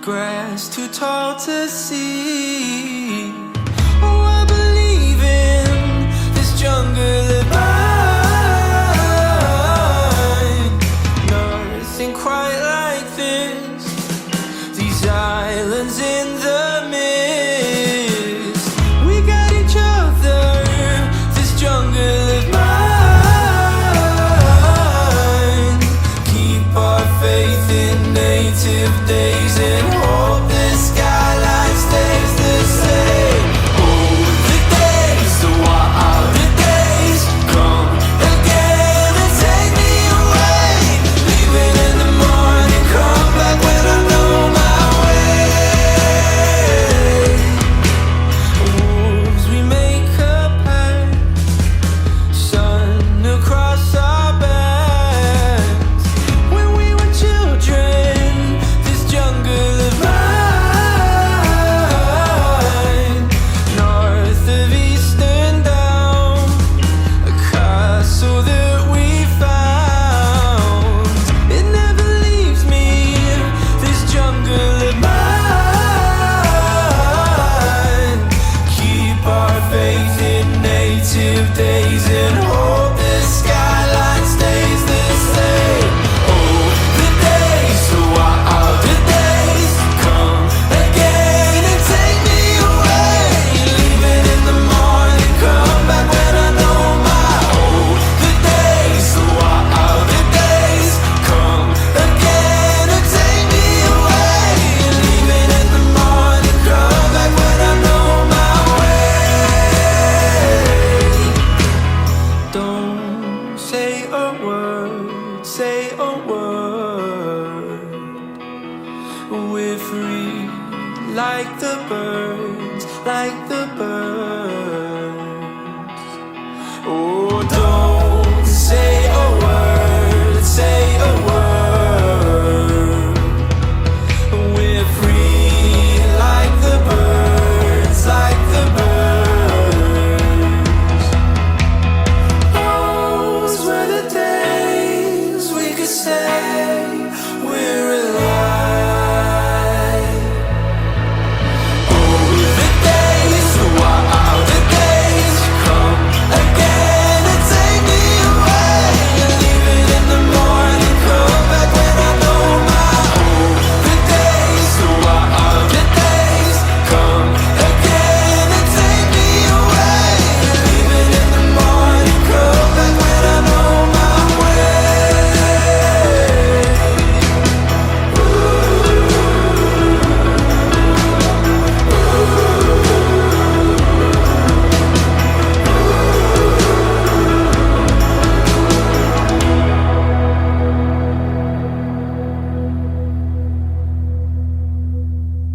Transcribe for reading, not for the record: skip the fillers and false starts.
grass too tall to see. Oh, I believe in this jungle of mine. Nothing quite like this. These islands in the mist. We got each other. This jungle of mine. Keep our faith in native days and hope the skyline stays the same. Oh, the days, the wild days come again and take me away. Leaving in the morning, come back when I know my way. Wolves, we make a pact, sun across our backs. When we were children, this jungle of mine, north of eastern down, a castle that we found. It never leaves me, this jungle of mine. Keep our faith in native days and hope the skyline stays the same. Oh, the days, the wild days come again and take me away. Leaving in the morning, come back when I know my. Oh, the days, the wild days come again and take me away. Leaving in the morning, come back when I know my way. Don't say a word, say a word. We're free like the birds, like the birds. Oh, don't say a word, say a word. We're free like the birds, like the birds. Those were the days we could say